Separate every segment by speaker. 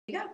Speaker 1: You go.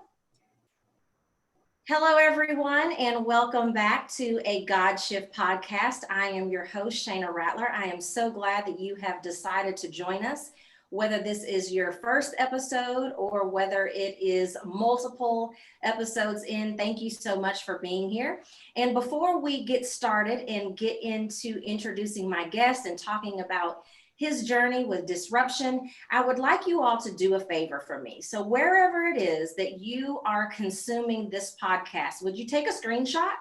Speaker 1: Hello, everyone, and welcome back to a God Shift podcast. I am your host, Shayna Rattler. I am so glad that you have decided to join us, whether this is your first episode or whether it is multiple episodes in. Thank you so much for being here. And before we get started and get into introducing my guest and talking about his journey with disruption, I would like you all to do a favor for me. So wherever it is that you are consuming this podcast, would you take a screenshot?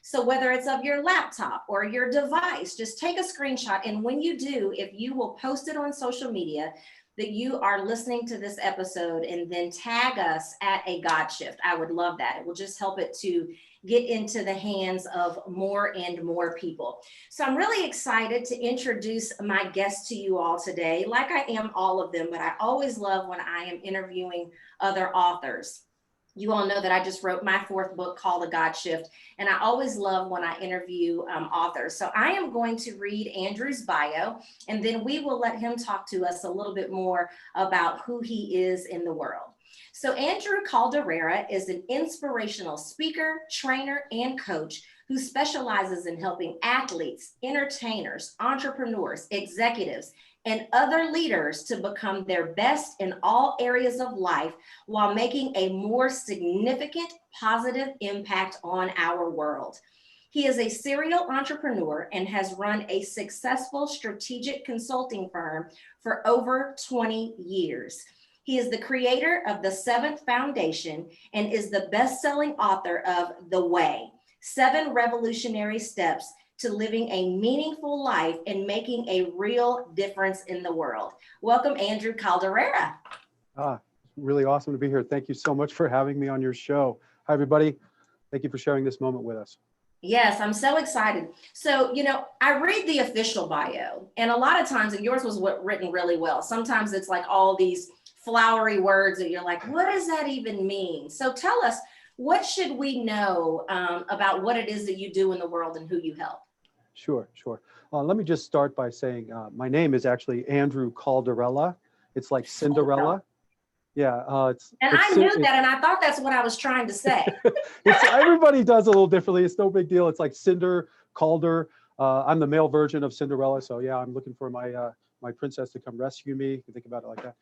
Speaker 1: So whether it's of your laptop or your device, just take a screenshot. And when you do, if you will post it on social media that you are listening to this episode and then tag us at a God Shift, I would love that. It will just help it to get into the hands of more and more people. So I'm really excited to introduce my guest to you all today, like I am all of them, but I always love when I am interviewing other authors. You all know that I just wrote my fourth book called The God Shift, and I always love when I interview authors. So I am going to read Andrew's bio, and then we will let him talk to us a little bit more about who he is in the world. So Andrew Calderella is an inspirational speaker, trainer, and coach who specializes in helping athletes, entertainers, entrepreneurs, executives, and other leaders to become their best in all areas of life while making a more significant positive impact on our world. He is a serial entrepreneur and has run a successful strategic consulting firm for over 20 years. He is the creator of the Seventh Foundation and is the best-selling author of The Way, 7 Revolutionary Steps to Living a Meaningful Life and Making a Real Difference in the World. Welcome, Andrew Calderella.
Speaker 2: Really awesome to be here. Thank you so much for having me on your show. Hi, everybody. Thank you for sharing this moment with us.
Speaker 1: Yes, I'm so excited. So, I read the official bio, and a lot of times, and yours was written really well. Sometimes it's like all these flowery words that you're like, what does that even mean? So tell us, what should we know about what it is that you do in the world and who you help?
Speaker 2: Sure. Let me just start by saying my name is actually Andrew Calderella. It's like Cinderella. Yeah.
Speaker 1: I knew that, and I thought that's what I was trying to say.
Speaker 2: Everybody does a little differently. It's no big deal. It's like Cinder, Calder. I'm the male version of Cinderella. So yeah, I'm looking for my princess to come rescue me. You can think about it like that.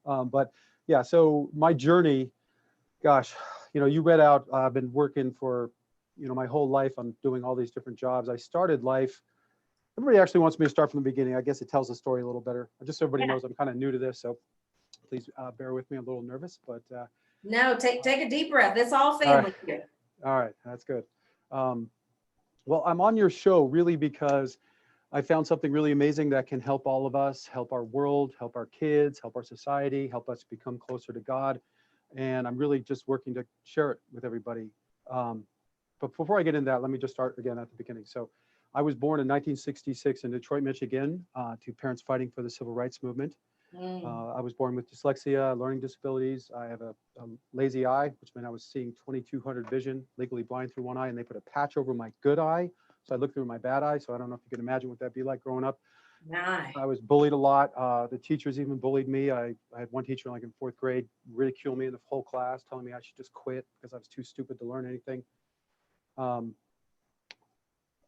Speaker 2: But yeah, so my journey, gosh, you read out, I've been working for, my whole life. I'm doing all these different jobs. I started life. Everybody actually wants me to start from the beginning. I guess it tells the story a little better. Just so everybody knows I'm kind of new to this. So please bear with me. I'm a little nervous, but.
Speaker 1: No, take a deep breath. It's all family here.
Speaker 2: All right. That's good. Well, I'm on your show really because I found something really amazing that can help all of us, help our world, help our kids, help our society, help us become closer to God. And I'm really just working to share it with everybody. But before I get into that, let me just start again at the beginning. So I was born in 1966 in Detroit, Michigan, to parents fighting for the civil rights movement. I was born with dyslexia, learning disabilities. I have a lazy eye, which meant I was seeing 2200 vision, legally blind through one eye, and they put a patch over my good eye. So I looked through my bad eye. So I don't know if you can imagine what that'd be like growing up.
Speaker 1: Nice.
Speaker 2: I was bullied a lot. The teachers even bullied me. I had one teacher like in 4th grade ridicule me in the whole class, telling me I should just quit because I was too stupid to learn anything. A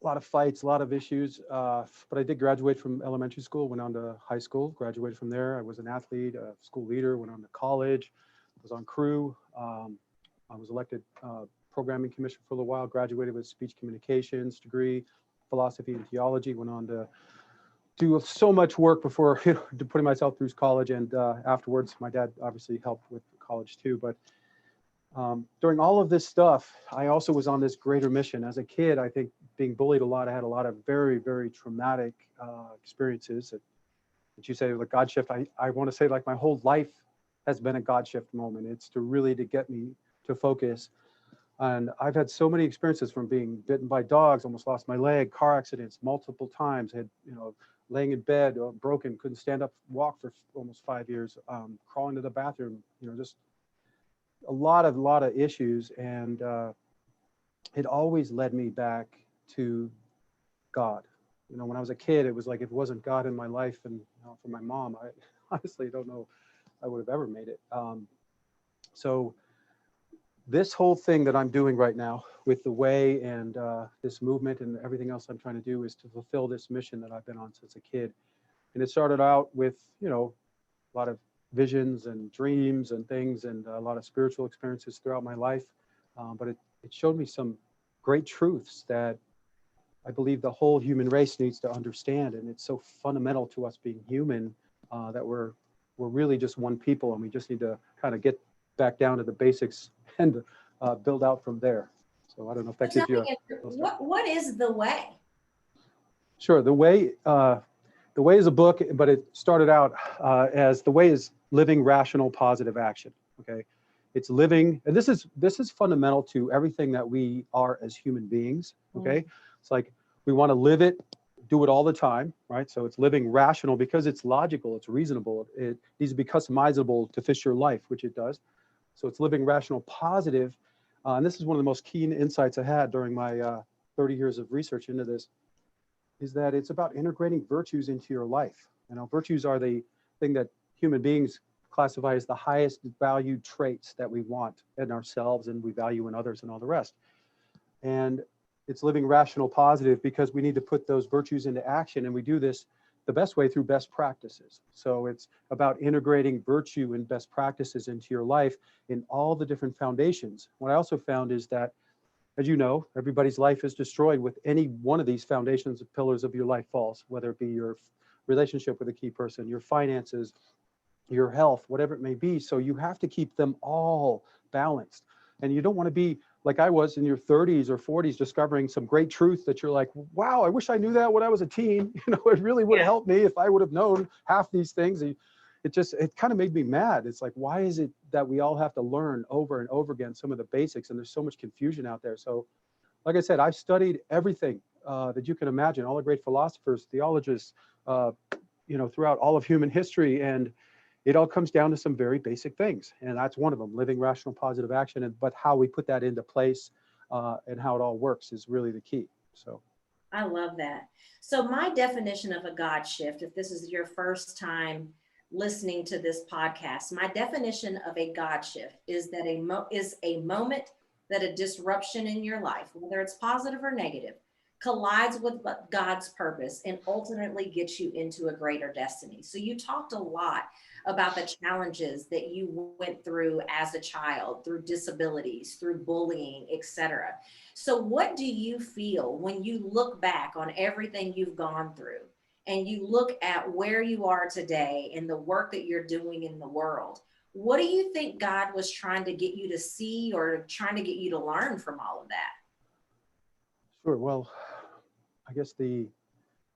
Speaker 2: lot of fights, a lot of issues. But I did graduate from elementary school, went on to high school, graduated from there. I was an athlete, a school leader, went on to college, was on crew. I was elected programming commission for a little while, graduated with speech communications degree, philosophy and theology, went on to do so much work before putting myself through college. And afterwards, my dad obviously helped with college too. But during all of this stuff, I also was on this greater mission. As a kid, I think being bullied a lot, I had a lot of very, very traumatic experiences that you say, like God shift. I want to say like my whole life has been a God shift moment. It's to get me to focus. And I've had so many experiences, from being bitten by dogs, almost lost my leg, car accidents multiple times, had, laying in bed, broken, couldn't stand up, walk for almost 5 years, crawling to the bathroom, just a lot of issues. And it always led me back to God. When I was a kid, it was like, if it wasn't God in my life and for my mom, I honestly don't know I would have ever made it. So this whole thing that I'm doing right now with the way and this movement and everything else I'm trying to do is to fulfill this mission that I've been on since a kid. And it started out with, a lot of visions and dreams and things and a lot of spiritual experiences throughout my life. But it showed me some great truths that I believe the whole human race needs to understand. And it's so fundamental to us being human that we're really just one people, and we just need to kind of get back down to the basics and build out from there. So I don't know if that
Speaker 1: Tell
Speaker 2: gives you
Speaker 1: me, what is the way?
Speaker 2: Sure. The Way is a book, but it started out as The Way is living rational positive action. Okay, it's living, and this is fundamental to everything that we are as human beings. Okay, it's like we want to live it, do it all the time, right? So it's living rational because it's logical, it's reasonable, it needs to be customizable to fit your life, which it does. So it's living rational positive, and this is one of the most keen insights I had during my 30 years of research into this. Is that it's about integrating virtues into your life. Virtues are the thing that human beings classify as the highest valued traits that we want in ourselves and we value in others and all the rest. And it's living rational positive because we need to put those virtues into action, and we do this the best way through best practices. So it's about integrating virtue and best practices into your life in all the different foundations. What I also found is that, as you know, everybody's life is destroyed with any one of these foundations of pillars of your life falls, whether it be your relationship with a key person, your finances, your health, whatever it may be. So you have to keep them all balanced. And you don't want to be like I was in your 30s or 40s, discovering some great truth that you're like, wow, I wish I knew that when I was a teen. It really would have helped me if I would have known half these things. It kind of made me mad. It's like, why is it that we all have to learn over and over again some of the basics, and there's so much confusion out there? So like I said, I've studied everything that you can imagine, all the great philosophers, theologists, throughout all of human history. And it all comes down to some very basic things. And that's one of them, living rational positive action. But how we put that into place and how it all works is really the key. So
Speaker 1: I love that. So my definition of a God shift, if this is your first time listening to this podcast, my definition of a God shift is that is a moment that a disruption in your life, whether it's positive or negative, collides with God's purpose and ultimately gets you into a greater destiny. So you talked a lot about the challenges that you went through as a child, through disabilities, through bullying, etc. So what do you feel when you look back on everything you've gone through and you look at where you are today and the work that you're doing in the world? What do you think God was trying to get you to see or trying to get you to learn from all of that?
Speaker 2: Sure. Well, I guess the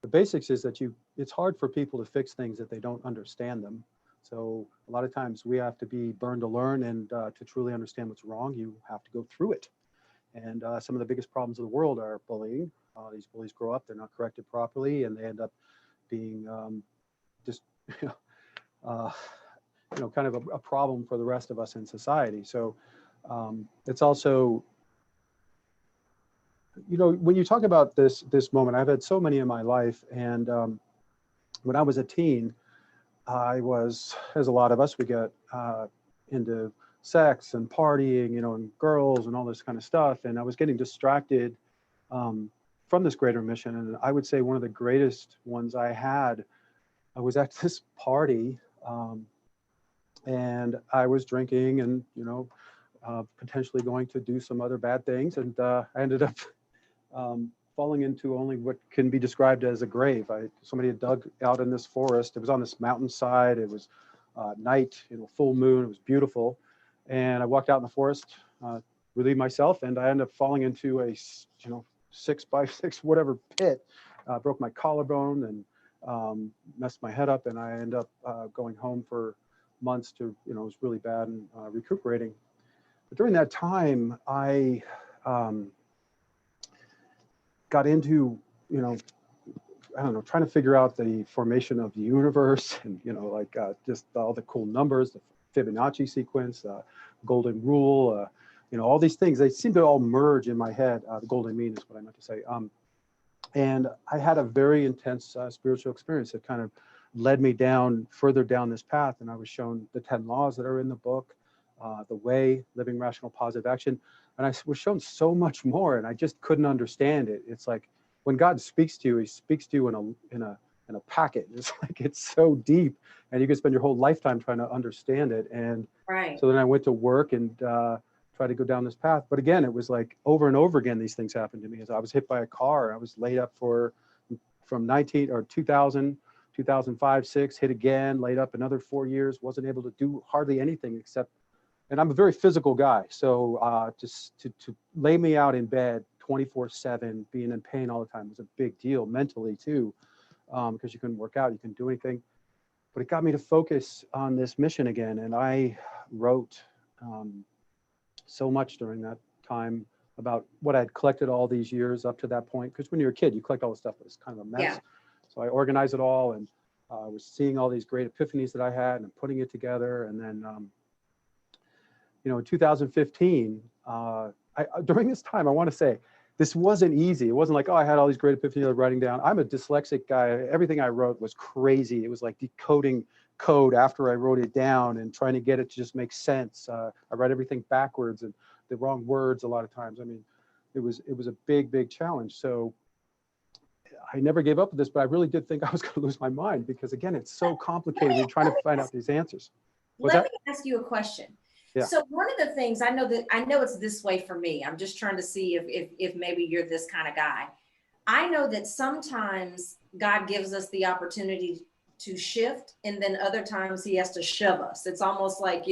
Speaker 2: basics is that it's hard for people to fix things if they don't understand them. So a lot of times we have to be burned to learn, and to truly understand what's wrong, you have to go through it. And some of the biggest problems of the world are bullying. These bullies grow up, they're not corrected properly, and they end up being just, uh, kind of a problem for the rest of us in society. So it's also, when you talk about this moment, I've had so many in my life. And when I was a teen, I was, as a lot of us, we got into sex and partying, and girls and all this kind of stuff. And I was getting distracted from this greater mission. And I would say one of the greatest ones I had, I was at this party and I was drinking and, potentially going to do some other bad things. And I ended up falling into only what can be described as a grave. Somebody had dug out in this forest. It was on this mountainside. It was night, full moon. It was beautiful. And I walked out in the forest, relieved myself, and I ended up falling into a, 6x6 whatever pit. Broke my collarbone and messed my head up, and I ended up going home for months to, it was really bad, and recuperating. But during that time, I got into, I don't know, trying to figure out the formation of the universe and, just all the cool numbers, the Fibonacci sequence, golden rule, all these things, they seem to all merge in my head. The golden mean is what I meant to say. And I had a very intense spiritual experience that kind of led me further down this path. And I was shown the 10 laws that are in the book. The Way, Living Rational Positive Action. And I was shown so much more, and I just couldn't understand it. It's like when God speaks to you, he speaks to you in a packet. It's like, it's so deep, and you can spend your whole lifetime trying to understand it. And
Speaker 1: Right.
Speaker 2: so then I went to work and tried to go down this path. But again, it was like over and over again, these things happened to me. As I was hit by a car, I was laid up from 2000, 2005, 6, hit again, laid up another 4 years, wasn't able to do hardly anything except, and I'm a very physical guy. So just to lay me out in bed 24/7, being in pain all the time was a big deal mentally too, because you couldn't work out, you couldn't do anything. But it got me to focus on this mission again. And I wrote so much during that time about what I'd collected all these years up to that point. Because when you're a kid, you collect all this stuff, but it's kind of a mess.
Speaker 1: Yeah.
Speaker 2: So I organized it all, and I was seeing all these great epiphanies that I had and putting it together. And then, in 2015, during this time, I want to say, this wasn't easy. It wasn't like, oh, I had all these great epiphanies I was writing down. I'm a dyslexic guy. Everything I wrote was crazy. It was like decoding code after I wrote it down and trying to get it to just make sense. I write everything backwards and the wrong words a lot of times. I mean, it was a big, big challenge. So I never gave up with this, but I really did think I was going to lose my mind because, again, it's so complicated. You're trying to find out these answers.
Speaker 1: Let me ask you a question.
Speaker 2: Yeah.
Speaker 1: So one of the things I know it's this way for me. I'm just trying to see if maybe you're this kind of guy. I know that sometimes God gives us the opportunity to shift, and then other times he has to shove us. It's almost like,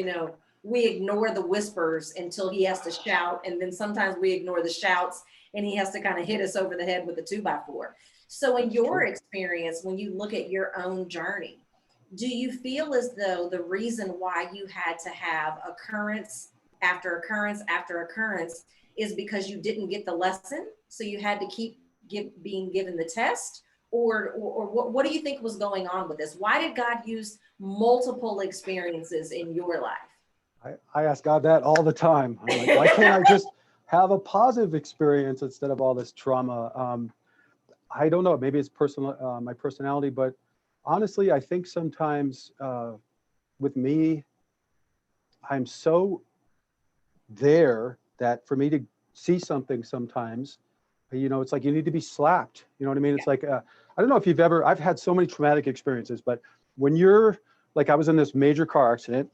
Speaker 1: we ignore the whispers until he has to shout. And then sometimes we ignore the shouts and he has to kind of hit us over the head with a 2x4. So in your experience, when you look at your own journey, do you feel as though the reason why you had to have occurrence after occurrence after occurrence is because you didn't get the lesson? So you had to keep being given the test? Or what do you think was going on with this? Why did God use multiple experiences in your life?
Speaker 2: I ask God that all the time. I'm like, why can't I just have a positive experience instead of all this trauma? I don't know. Maybe it's personal, my personality, but honestly, I think sometimes with me, I'm so there that for me to see something sometimes, it's like you need to be slapped. You know what I mean? It's like, I don't know if I've had so many traumatic experiences, but when you're like, I was in this major car accident.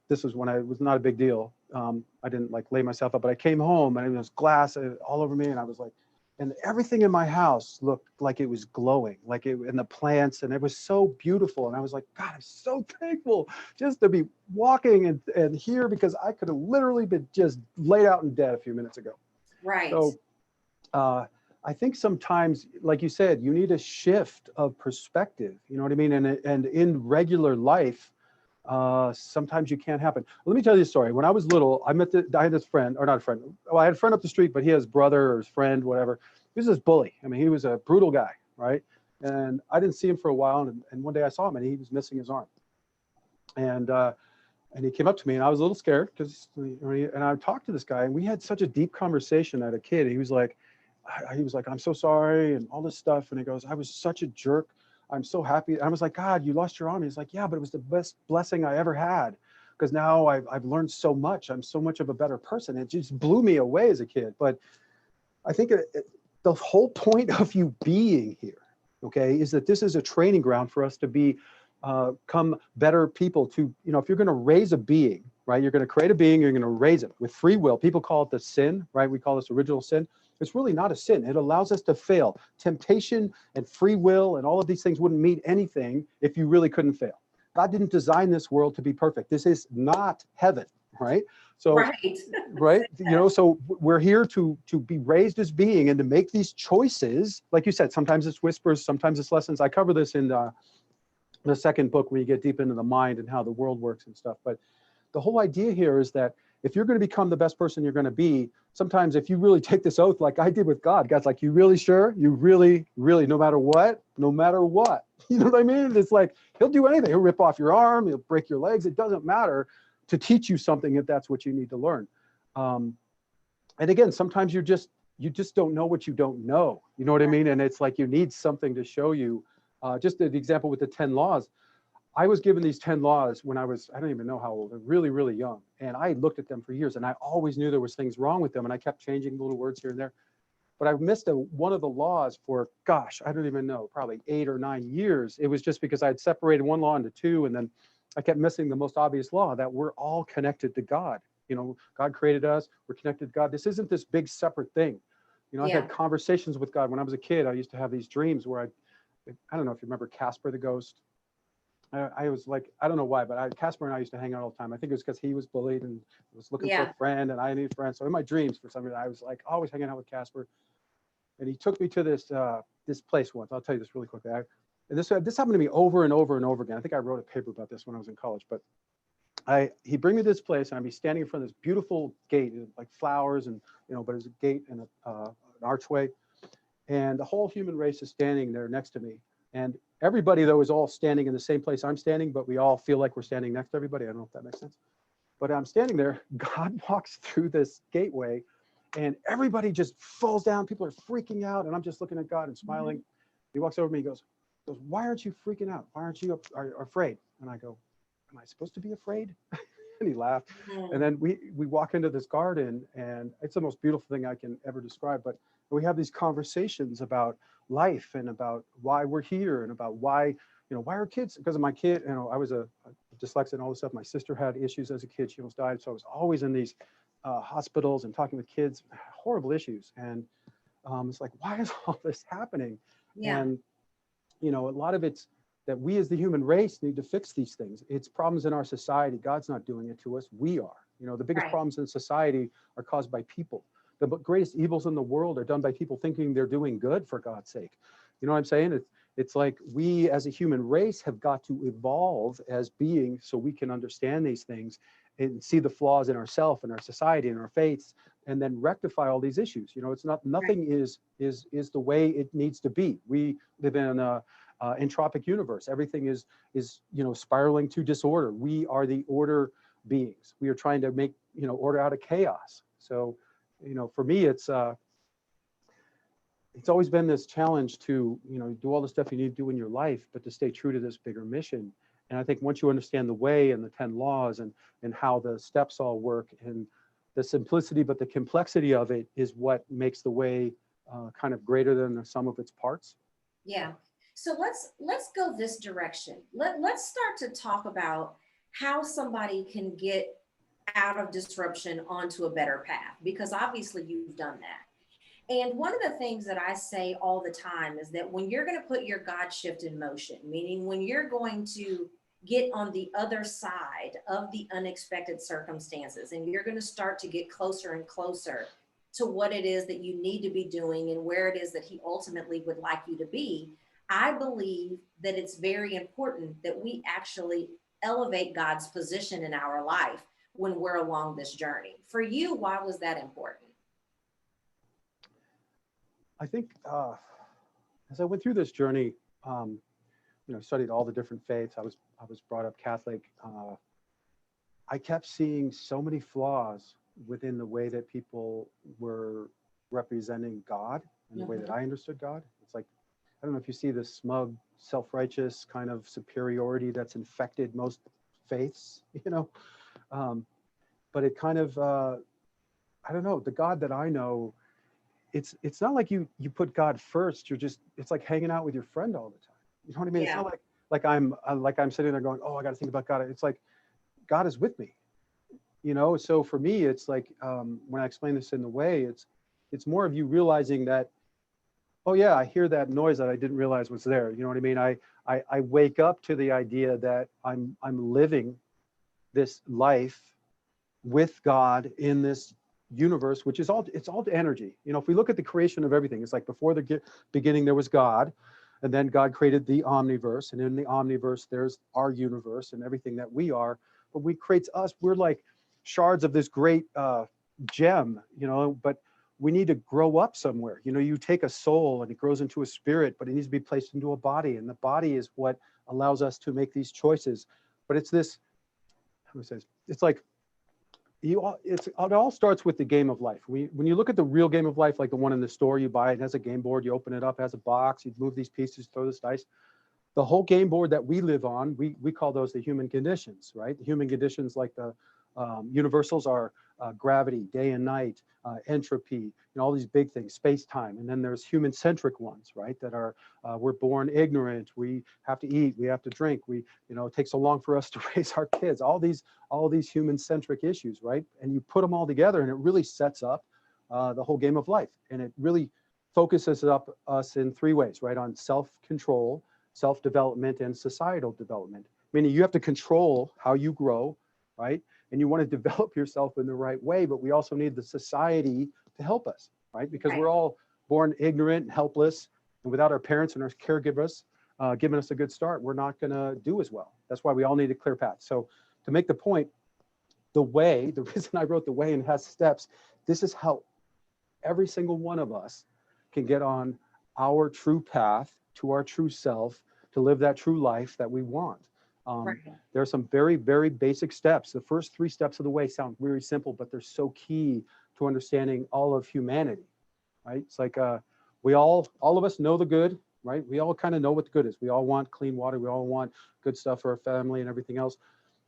Speaker 2: This was when it was not a big deal. I didn't like lay myself up, but I came home and there was glass all over me. And I was like, and everything in my house looked like it was glowing, and the plants, and it was so beautiful. And I was like, God, I'm so thankful just to be walking and here, because I could have literally been just laid out and dead a few minutes ago.
Speaker 1: Right.
Speaker 2: So I think sometimes, like you said, you need a shift of perspective. You know what I mean? And in regular life, sometimes you can't happen. Let me tell you a story. When I was little, I had this friend, or not a friend. Well, I had a friend up the street, but he has brother or his friend, whatever. He was this bully. I mean, he was a brutal guy, right? And I didn't see him for a while. And one day I saw him and he was missing his arm. And he came up to me and I was a little scared and I talked to this guy and we had such a deep conversation at a kid. He was like, I'm so sorry and all this stuff. And he goes, I was such a jerk. I'm so happy. I was like, God, you lost your arm. He's like, yeah, but it was the best blessing I ever had because now I've learned so much. I'm so much of a better person. It just blew me away as a kid. But I think the whole point of you being here, okay, is that this is a training ground for us to become better people. To, if you're going to raise a being, right, you're going to create a being, you're going to raise it with free will. People call it the sin, right? We call this original sin. It's really not a sin. It allows us to fail. Temptation and free will and all of these things wouldn't mean anything if you really couldn't fail. God didn't design this world to be perfect. This is not heaven, right? So, right. So we're here to be raised as being and to make these choices. Like you said, sometimes it's whispers, sometimes it's lessons. I cover this in the second book where you get deep into the mind and how the world works and stuff. But the whole idea here is that if you're going to become the best person you're going to be, sometimes if you really take this oath like I did with God, God's like, you really sure? You really, really, no matter what? You know what I mean? It's like, he'll do anything. He'll rip off your arm. He'll break your legs. It doesn't matter to teach you something if that's what you need to learn. And again, sometimes you just don't know what you don't know. You know what I mean? And it's like you need something to show you. Just the example with the 10 laws. I was given these 10 laws when I don't even know how old, really, really young. And I looked at them for years and I always knew there was things wrong with them. And I kept changing little words here and there. But I missed one of the laws for, gosh, I don't even know, probably 8 or 9 years. It was just because I had separated one law into two. And then I kept missing the most obvious law, that we're all connected to God. You know, God created us. We're connected to God. This isn't this big separate thing. You know, I've had conversations with God. When I was a kid, I used to have these dreams where I don't know if you remember Casper the ghost. I was like, I don't know why, but Casper and I used to hang out all the time. I think it was because he was bullied and was looking for a friend, and I needed friends. So in my dreams, for some reason, I was like always hanging out with Casper. And he took me to this place once. I'll tell you this really quickly. And this happened to me over and over and over again. I think I wrote a paper about this when I was in college. But he'd bring me to this place, and I'd be standing in front of this beautiful gate, like flowers, and but it's a gate and an archway, and the whole human race is standing there next to me. And everybody, though, is all standing in the same place I'm standing, but we all feel like we're standing next to everybody. I don't know if that makes sense. But I'm standing there. God walks through this gateway, and everybody just falls down. People are freaking out, and I'm just looking at God and smiling. He walks over to me. He goes, "Why aren't you freaking out? Why aren't you afraid?" And I go, "Am I supposed to be afraid?" And he laughed. And then we walk into this garden, and it's the most beautiful thing I can ever describe. But we have these conversations about life and about why we're here and about why are kids, because of my kid, I was a dyslexic and all this stuff. My sister had issues as a kid. She almost died. So I was always in these hospitals and talking with kids, horrible issues. And it's like, why is all this happening? And, a lot of it's that we as the human race need to fix these things. It's problems in our society. God's not doing it to us. We are. The biggest problems in society are caused by people. The greatest evils in the world are done by people thinking they're doing good, for God's sake. You know what I'm saying? It's like we as a human race have got to evolve as beings so we can understand these things and see the flaws in ourselves and our society and our faiths, and then rectify all these issues. It's not, nothing is the way it needs to be. We live in a entropic universe. Everything is spiraling to disorder. We are the order beings. We are trying to make order out of chaos. So for me, it's always been this challenge to do all the stuff you need to do in your life, but to stay true to this bigger mission. And I think once you understand the way and the 10 laws and how the steps all work, and the simplicity but the complexity of it is what makes the way kind of greater than the sum of its parts.
Speaker 1: Yeah. So let's go this direction. Let's start to talk about how somebody can get out of disruption onto a better path, because obviously you've done that. And one of the things that I say all the time is that when you're going to put your God shift in motion, meaning when you're going to get on the other side of the unexpected circumstances, and you're going to start to get closer and closer to what it is that you need to be doing and where it is that he ultimately would like you to be, I believe that it's very important that we actually elevate God's position in our life when we're along this journey. For you, why was that important?
Speaker 2: I think as I went through this journey, studied all the different faiths. I was brought up Catholic. I kept seeing so many flaws within the way that people were representing God and the way that I understood God. It's like, I don't know if you see this smug, self-righteous kind of superiority that's infected most faiths, but it kind of, I don't know, the God that I know, it's not like you put God first. It's like hanging out with your friend all the time. You know what I mean?
Speaker 1: Yeah.
Speaker 2: It's not like I'm sitting there going, oh, I got to think about God. It's like God is with me. So for me, it's like when I explain this in the way, it's more of you realizing that, oh yeah, I hear that noise that I didn't realize was there. You know what I mean? I wake up to the idea that I'm living this life with God in this universe, which is it's all energy. If we look at the creation of everything, it's like before the beginning there was God, and then God created the omniverse, and in the omniverse there's our universe and everything that we are. But we creates us. We're like shards of this great gem, but we need to grow up somewhere. You take a soul and it grows into a spirit, but it needs to be placed into a body, and the body is what allows us to make these choices. But it's this, it's like it all starts with the game of life. When you look at the real game of life, like the one in the store, you buy it, it has a game board, you open it up, it has a box, you move these pieces, throw this dice. the whole game board that we live on, we call those the human conditions, right? The human conditions, like the universals, are gravity, day and night, entropy, all these big things, space time. And then there's human centric ones, right? That are, we're born ignorant, we have to eat, we have to drink, it takes so long for us to raise our kids, all these human centric issues, right? And you put them all together and it really sets up the whole game of life. And it really focuses us in three ways, right? On self-control, self-development, and societal development. Meaning you have to control how you grow, right? And you want to develop yourself in the right way, but we also need the society to help us, right? Because we're all born ignorant and helpless, and without our parents and our caregivers giving us a good start, we're not going to do as well. That's why we all need a clear path. So to make the point, the reason I wrote the way and has steps, this is how every single one of us can get on our true path to our true self, to live that true life that we want. There are some very, very basic steps. The first three steps of the way sound very simple, but they're so key to understanding all of humanity, right? It's like all of us know the good, right? We all kind of know what the good is. We all want clean water. We all want good stuff for our family and everything else.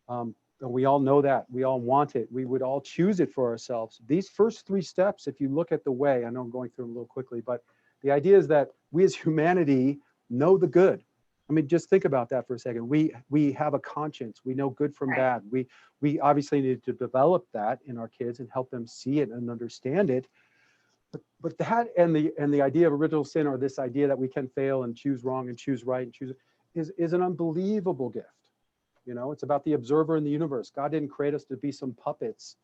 Speaker 2: And we all know that. We all want it. We would all choose it for ourselves. These first three steps, if you look at the way, I know I'm going through them a little quickly, but the idea is that we as humanity know the good. I mean, just think about that for a second. We have a conscience. We know good from bad. We obviously need to develop that in our kids and help them see it and understand it. But that and the idea of original sin, or this idea that we can fail and choose wrong and choose right and choose, is an unbelievable gift. It's about the observer in the universe. God didn't create us to be some puppets,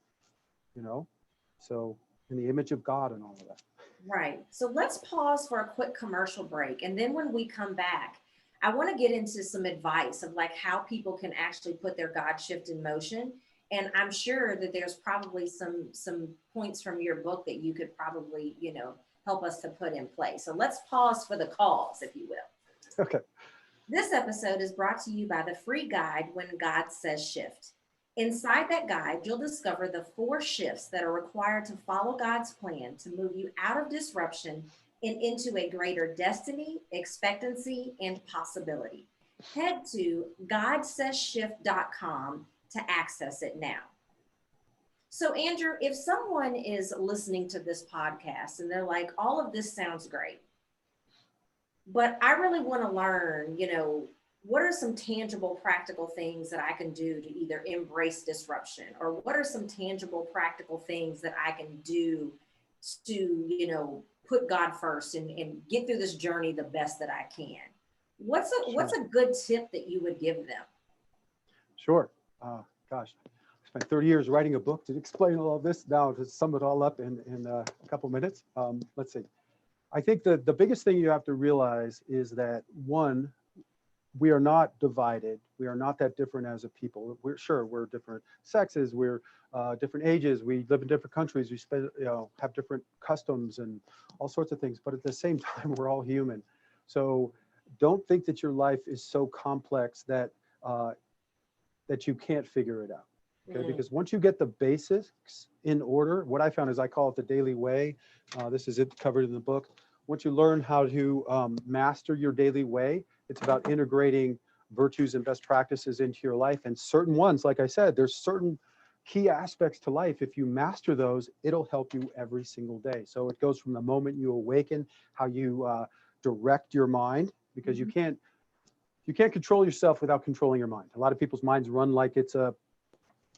Speaker 2: so in the image of God and all of that.
Speaker 1: Right. So let's pause for a quick commercial break. And then when we come back, I want to get into some advice of like how people can actually put their God shift in motion. And I'm sure that there's probably some points from your book that you could probably, help us to put in place. So let's pause for the calls, if you will.
Speaker 2: Okay.
Speaker 1: This episode is brought to you by the free guide, When God Says Shift. Inside that guide, you'll discover the 4 shifts that are required to follow God's plan to move you out of disruption and into a greater destiny, expectancy, and possibility. Head to GodSaysShift.com to access it now. So, Andrew, if someone is listening to this podcast and they're like, all of this sounds great, but I really want to learn, what are some tangible, practical things that I can do to either embrace disruption, or what are some tangible, practical things that I can do to, put God first and get through this journey the best that I can? What's a good tip that you would give them?
Speaker 2: Sure. Gosh, I spent 30 years writing a book to explain all of this. Now to sum it all up in a couple minutes. Let's see. I think the biggest thing you have to realize is that, one, we are not divided. We are not that different as a people. We're different sexes. We're different ages. We live in different countries. We have different customs and all sorts of things. But at the same time, we're all human. So don't think that your life is so complex that that you can't figure it out. Okay, because once you get the basics in order, what I found is I call it the daily way. This is it covered in the book. Once you learn how to master your daily way, it's about integrating virtues and best practices into your life. And certain ones, like I said, there's certain key aspects to life. If you master those, it'll help you every single day. So it goes from the moment you awaken, how you direct your mind, because you can't control yourself without controlling your mind. A lot of people's minds run like it's a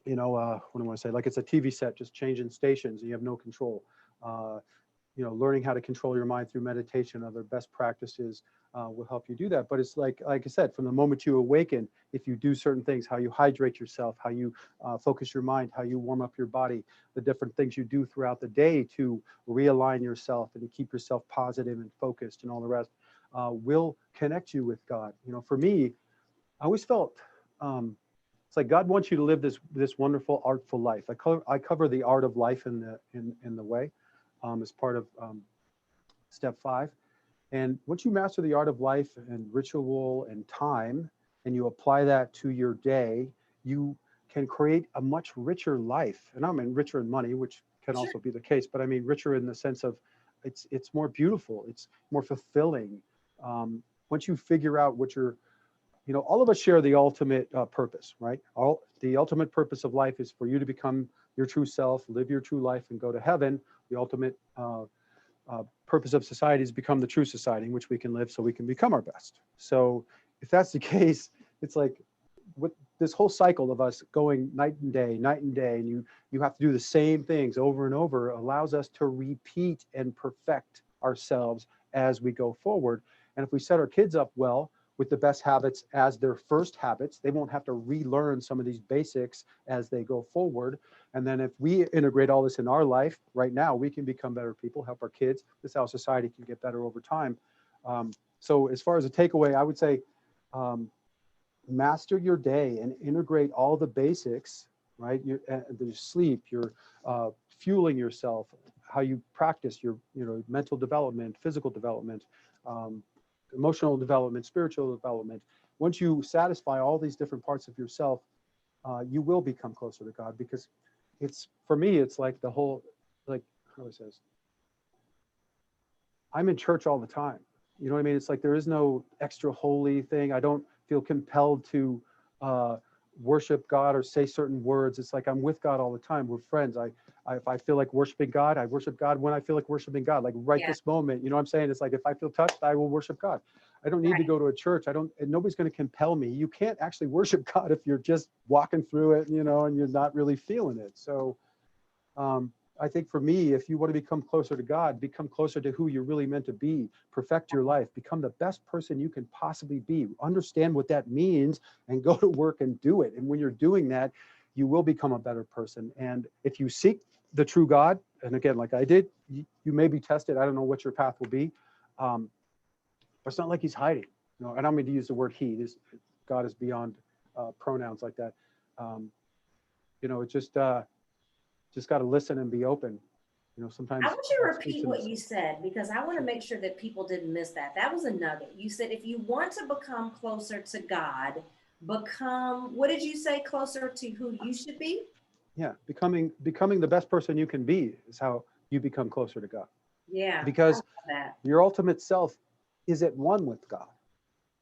Speaker 2: what do I want to say? Like it's a TV set, just changing stations and you have no control. Learning how to control your mind through meditation, other best practices will help you do that. But it's like I said, from the moment you awaken, if you do certain things, how you hydrate yourself, how you focus your mind, how you warm up your body, the different things you do throughout the day to realign yourself and keep yourself positive and focused and all the rest, will connect you with God. For me, I always felt it's like God wants you to live this wonderful, artful life. I cover the art of life in the way as part of step 5. And once you master the art of life and ritual and time, and you apply that to your day, you can create a much richer life. And I mean richer in money, which can also be the case, but I mean richer in the sense of it's more beautiful, it's more fulfilling. Once you figure out what your all of us share the ultimate purpose, right? The ultimate purpose of life is for you to become your true self, live your true life, and go to heaven. The ultimate purpose of society is become the true society in which we can live so we can become our best. So if that's the case, it's like with this whole cycle of us going night and day, and you have to do the same things over and over, allows us to repeat and perfect ourselves as we go forward. And if we set our kids up well with the best habits as their first habits, they won't have to relearn some of these basics as they go forward. And then if we integrate all this in our life right now, we can become better people, help our kids. This is how society can get better over time. So as far as a takeaway, I would say, master your day and integrate all the basics, right? Your sleep, your fueling yourself, how you practice your mental development, physical development, emotional development, spiritual development. Once you satisfy all these different parts of yourself, you will become closer to God, because for me, it's like the whole, like how it says, I'm in church all the time. You know what I mean? It's like there is no extra holy thing. I don't feel compelled to worship God or say certain words. It's like I'm with God all the time. We're friends. If I feel like worshiping God, I worship God when I feel like worshiping God. Like right this moment, you know what I'm saying? It's like if I feel touched, I will worship God. I don't need to go to a church. And nobody's going to compel me. You can't actually worship God if you're just walking through it, and you're not really feeling it. So I think for me, if you want to become closer to God, become closer to who you're really meant to be, perfect your life, become the best person you can possibly be, understand what that means, and go to work and do it. And when you're doing that, you will become a better person. And if you seek the true God, and again, like I did, you may be tested. I don't know what your path will be. But it's not like he's hiding. I don't mean to use the word he. God is beyond pronouns like that. Just got to listen and be open. Sometimes.
Speaker 1: I want you to repeat what you said, because I want to make sure that people didn't miss that. That was a nugget. You said if you want to become closer to God, what did you say, closer to who you should be?
Speaker 2: Yeah, becoming the best person you can be is how you become closer to God.
Speaker 1: Yeah.
Speaker 2: Because your ultimate self is at one with God.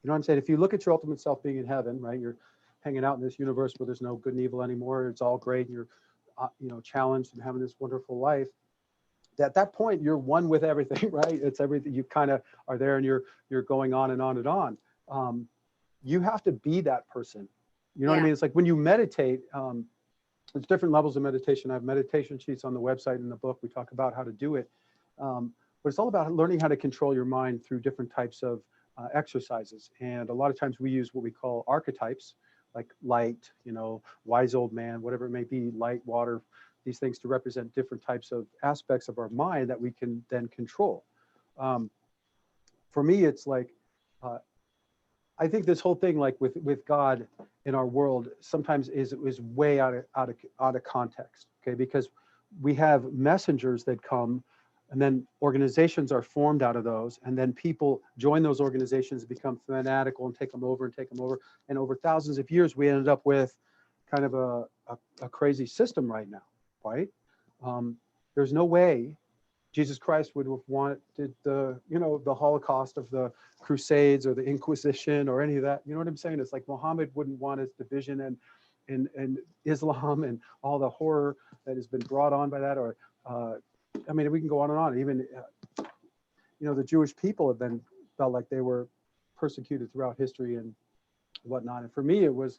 Speaker 2: You know what I'm saying? If you look at your ultimate self being in heaven, right? You're hanging out in this universe where there's no good and evil anymore. It's all great. And you're challenged and having this wonderful life. At that point, you're one with everything, right? It's everything. You kind of are there, and you're going on and on and on. You have to be that person. You know what I mean? It's like when you meditate, there's different levels of meditation. I have meditation sheets on the website. In the book, we talk about how to do it. But it's all about learning how to control your mind through different types of exercises. And a lot of times we use what we call archetypes, like light, wise old man, whatever it may be, light, water, these things to represent different types of aspects of our mind that we can then control. For me, it's like, I think this whole thing, like with God in our world, sometimes is way out of context. Okay, because we have messengers that come, and then organizations are formed out of those, and then people join those organizations, become fanatical, and take them over. And over thousands of years, we ended up with kind of a crazy system right now, right? There's no way Jesus Christ would have wanted the Holocaust of the Crusades or the Inquisition or any of that. You know what I'm saying? It's like Muhammad wouldn't want his division and Islam and all the horror that has been brought on by that. Or, I mean, we can go on and on. Even, the Jewish people have felt like they were persecuted throughout history and whatnot. And for me, it was,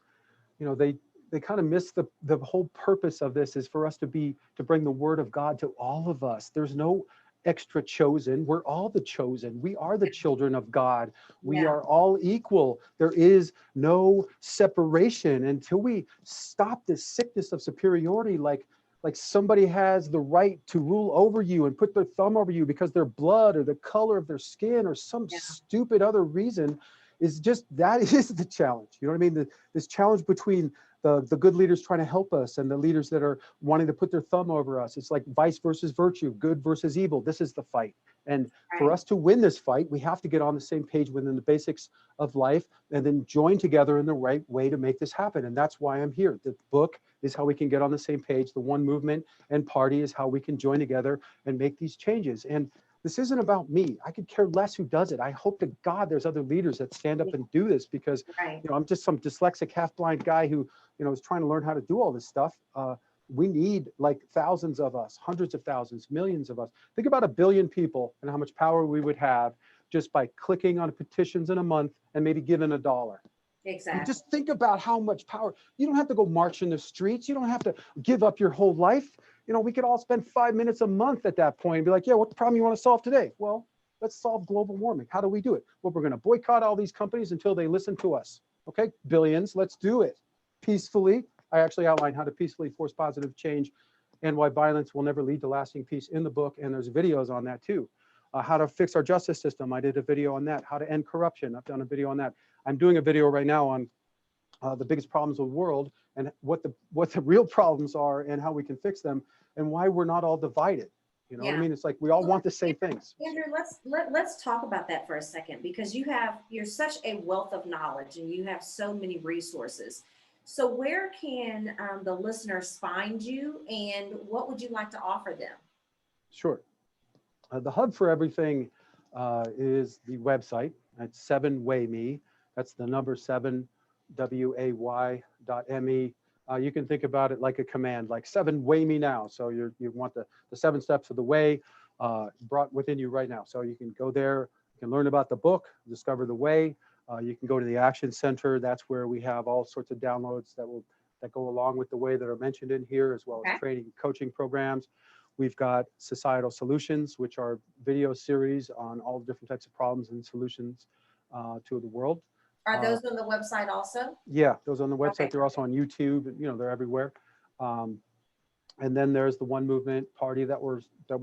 Speaker 2: they kind of miss the whole purpose of this is for us to bring the word of God to all of us. There's no extra chosen. We're all the chosen. We are the children of God. We are all equal. There is no separation until we stop this sickness of superiority, like somebody has the right to rule over you and put their thumb over you because their blood or the color of their skin or some stupid other reason. That is the challenge. You know what I mean? This challenge between the good leaders trying to help us and the leaders that are wanting to put their thumb over us. It's like vice versus virtue, good versus evil. This is the fight. And for us to win this fight, we have to get on the same page within the basics of life and then join together in the right way to make this happen. And that's why I'm here. The book is how we can get on the same page. The one movement and party is how we can join together and make these changes. And This isn't about me. I could care less who does it. I hope to God there's other leaders that stand up and do this, because
Speaker 1: Right.
Speaker 2: I'm just some dyslexic, half-blind guy who is trying to learn how to do all this stuff. We need like thousands of us, hundreds of thousands, millions of us. Think about 1 billion people and how much power we would have just by clicking on petitions in a month and maybe giving $1.
Speaker 1: Exactly.
Speaker 2: Just think about how much power. You don't have to go march in the streets. You don't have to give up your whole life. We could all spend 5 minutes a month at that point and be like, yeah, what the problem you want to solve today? Well, let's solve global warming. How do we do it? Well, we're going to boycott all these companies until they listen to us. Okay, billions, let's do it peacefully. I actually outline how to peacefully force positive change and why violence will never lead to lasting peace in the book. And there's videos on that too. How to fix our justice system. I did a video on that. How to end corruption. I've done a video on that. I'm doing a video right now on the biggest problems of the world and what the real problems are and how we can fix them and why we're not all divided. You know what I mean? It's like we all want the same things.
Speaker 1: Andrew, let's talk about that for a second, because you're such a wealth of knowledge and you have so many resources. So where can the listeners find you, and what would you like to offer them?
Speaker 2: Sure. The hub for everything is the website. It's 7wayme. That's the number 7, WAY.me. You can think about it like a command, like 7way me now. So you want the 7 steps of the way brought within you right now. So you can go there, you can learn about the book, discover the way. You can go to the Action Center. That's where we have all sorts of downloads that go along with the way that are mentioned in here, as well as training and coaching programs. We've got Societal Solutions, which are video series on all the different types of problems and solutions to the world.
Speaker 1: Are those on the website also?
Speaker 2: Yeah, those on the website.
Speaker 1: Okay.
Speaker 2: They're also on YouTube. They're everywhere. And then there's the One Movement Party that we're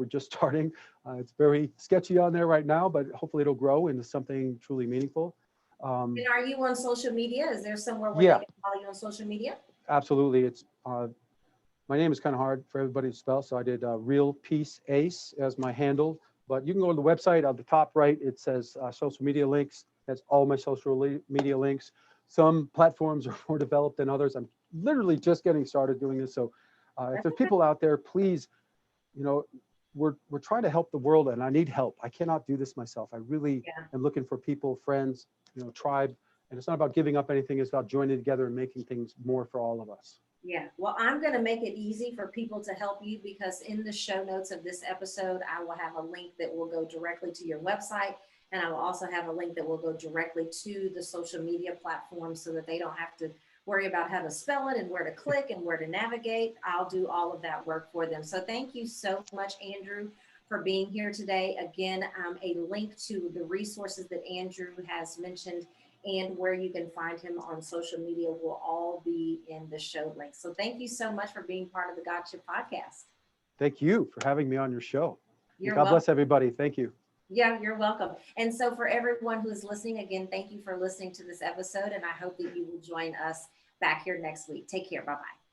Speaker 2: just starting. It's very sketchy on there right now, but hopefully it'll grow into something truly meaningful.
Speaker 1: And are you on social media? Is there somewhere where they can follow you on social media?
Speaker 2: Absolutely. It's my name is kind of hard for everybody to spell, so I did Real Peace Ace as my handle. But you can go to the website. At the top right, it says social media links. That's all my social media links. Some platforms are more developed than others. I'm literally just getting started doing this. So if there's people out there, please, we're trying to help the world, and I need help. I cannot do this myself. I really am looking for people, friends, tribe. And it's not about giving up anything. It's about joining together and making things more for all of us.
Speaker 1: Yeah, well, I'm going to make it easy for people to help you, because in the show notes of this episode, I will have a link that will go directly to your website. And I will also have a link that will go directly to the social media platforms, so that they don't have to worry about how to spell it and where to click and where to navigate. I'll do all of that work for them. So thank you so much, Andrew, for being here today. Again, a link to the resources that Andrew has mentioned and where you can find him on social media will all be in the show links. So thank you so much for being part of the Godship podcast.
Speaker 2: Thank you for having me on your show.
Speaker 1: God
Speaker 2: bless everybody. Thank you.
Speaker 1: Yeah, you're welcome. And so for everyone who's listening, again, thank you for listening to this episode, and I hope that you will join us back here next week. Take care. Bye-bye.